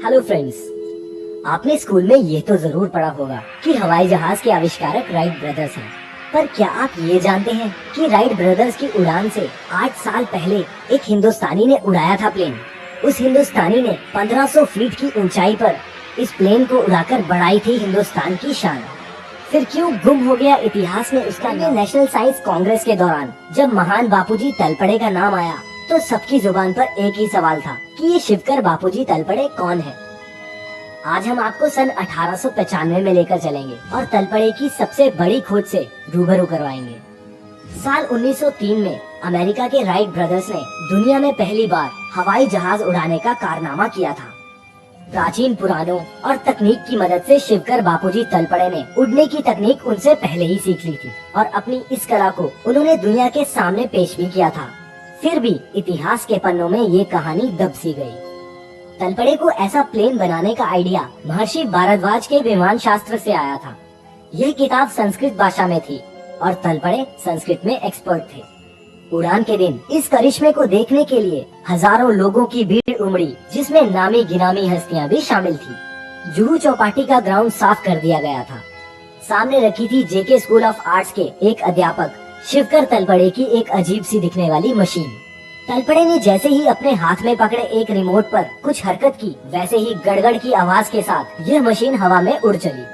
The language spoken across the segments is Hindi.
हेलो फ्रेंड्स, आपने स्कूल में ये तो जरूर पढ़ा होगा कि हवाई जहाज के आविष्कारक राइट ब्रदर्स हैं। पर क्या आप ये जानते हैं कि राइट ब्रदर्स की उड़ान से 8 साल पहले एक हिंदुस्तानी ने उड़ाया था प्लेन। उस हिंदुस्तानी ने 1500 फीट की ऊंचाई पर इस प्लेन को उड़ाकर बढ़ाई थी हिंदुस्तान की शान। फिर क्यों गुम हो गया इतिहास में उसका नाम? नेशनल साइंस कांग्रेस के दौरान जब महान बापूजी तलपड़े का नाम आया तो सबकी जुबान पर एक ही सवाल था कि ये शिवकर बापूजी तलपड़े कौन है। आज हम आपको सन 1895 में लेकर चलेंगे और तलपड़े की सबसे बड़ी खोज से रूबरू करवाएंगे। साल 1903 में अमेरिका के राइट ब्रदर्स ने दुनिया में पहली बार हवाई जहाज उड़ाने का कारनामा किया था। प्राचीन पुराणों और तकनीक की मदद से शिवकर बापूजी तलपड़े ने उड़ने की तकनीक उनसे पहले ही सीख ली थी और अपनी इस कला को उन्होंने दुनिया के सामने पेश भी किया था। फिर भी इतिहास के पन्नों में ये कहानी दब सी गई। तलपड़े को ऐसा प्लेन बनाने का आइडिया महर्षि भारद्वाज के विमान शास्त्र से आया था। यह किताब संस्कृत भाषा में थी और तलपड़े संस्कृत में एक्सपर्ट थे। उड़ान के दिन इस करिश्मे को देखने के लिए हजारों लोगों की भीड़ उमड़ी, जिसमें नामी गिनामी हस्तियां भी शामिल थी। जुहू चौपाटी का ग्राउंड साफ कर दिया गया था। सामने रखी थी जेके स्कूल ऑफ आर्ट्स के एक अध्यापक शिवकर तलपड़े की एक अजीब सी दिखने वाली मशीन। तलपड़े ने जैसे ही अपने हाथ में पकड़े एक रिमोट पर कुछ हरकत की, वैसे ही गड़गड़ की आवाज के साथ यह मशीन हवा में उड़ चली।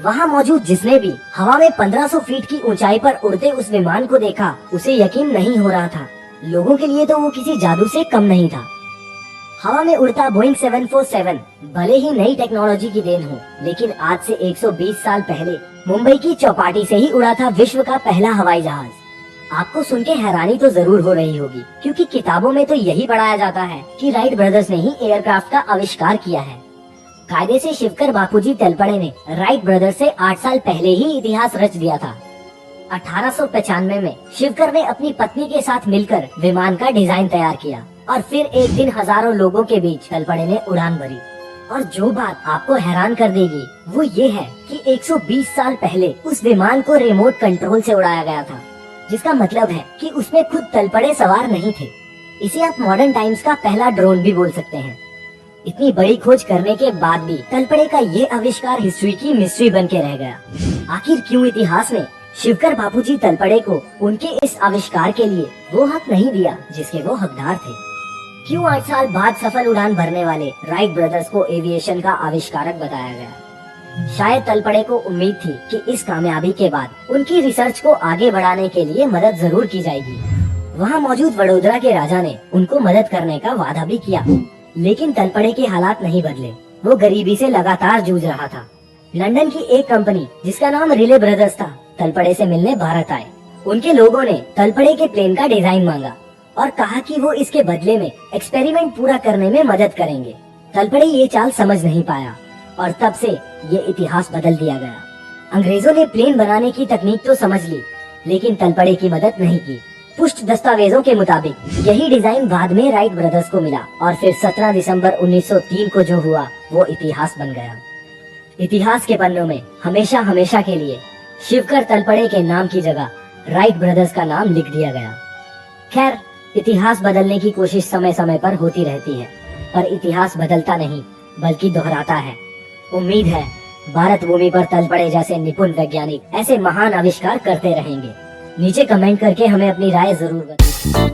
वहाँ मौजूद जिसने भी हवा में 1500 फीट की ऊंचाई पर उड़ते उस विमान को देखा, उसे यकीन नहीं हो रहा था। लोगों के लिए तो वो किसी जादू से कम नहीं था। हवा में उड़ता बोइंग 747 भले ही नई टेक्नोलॉजी की देन हो, लेकिन आज से 120 साल पहले मुंबई की चौपाटी से ही उड़ा था विश्व का पहला हवाई जहाज। आपको सुन के हैरानी तो जरूर हो रही होगी, क्योंकि किताबों में तो यही पढ़ाया जाता है कि राइट ब्रदर्स ने ही एयरक्राफ्ट का आविष्कार किया है। कायदे से शिवकर बापूजी तलपड़े ने राइट ब्रदर्स से 8 साल पहले ही इतिहास रच दिया था। 1895 में शिवकर ने अपनी पत्नी के साथ मिलकर विमान का डिजाइन तैयार किया और फिर एक दिन हजारों लोगों के बीच तलपड़े ने उड़ान भरी। और जो बात आपको हैरान कर देगी वो ये है कि 120 साल पहले उस विमान को रिमोट कंट्रोल से उड़ाया गया था, जिसका मतलब है कि उसमें खुद तलपड़े सवार नहीं थे। इसे आप मॉडर्न टाइम्स का पहला ड्रोन भी बोल सकते हैं। इतनी बड़ी खोज करने के बाद भी तलपड़े का ये आविष्कार हिस्ट्री की मिस्ट्री बन के रह गया। आखिर क्यों इतिहास ने शिवकर बापूजी तलपड़े को उनके इस आविष्कार के लिए वो हक नहीं दिया जिसके वो हकदार थे? क्यों 8 साल बाद सफल उड़ान भरने वाले राइट ब्रदर्स को एविएशन का आविष्कारक बताया गया? शायद तलपड़े को उम्मीद थी कि इस कामयाबी के बाद उनकी रिसर्च को आगे बढ़ाने के लिए मदद जरूर की जाएगी। वहाँ मौजूद वडोदरा के राजा ने उनको मदद करने का वादा भी किया, लेकिन तलपड़े के हालात नहीं बदले। वो गरीबी से लगातार जूझ रहा था। लंदन की एक कंपनी जिसका नाम रिले ब्रदर्स था, तलपड़े से मिलने भारत आए। उनके लोगों ने तलपड़े के प्लेन का डिजाइन मांगा और कहा कि वो इसके बदले में एक्सपेरिमेंट पूरा करने में मदद करेंगे। तलपड़े ये चाल समझ नहीं पाया और तब से ये इतिहास बदल दिया गया। अंग्रेजों ने प्लेन बनाने की तकनीक तो समझ ली, लेकिन तलपड़े की मदद नहीं की। पुष्ट दस्तावेजों के मुताबिक यही डिजाइन बाद में राइट ब्रदर्स को मिला और फिर 17 दिसंबर 1903 को जो हुआ वो इतिहास बन गया। इतिहास के पन्नों में हमेशा हमेशा के लिए शिवकर तलपड़े के नाम की जगह राइट ब्रदर्स का नाम लिख दिया गया। खैर, इतिहास बदलने की कोशिश समय समय पर होती रहती है, पर इतिहास बदलता नहीं बल्कि दोहराता है। उम्मीद है भारत भूमि पर तलपड़े जैसे निपुण वैज्ञानिक ऐसे महान आविष्कार करते रहेंगे। नीचे कमेंट करके हमें अपनी राय जरूर बताएं।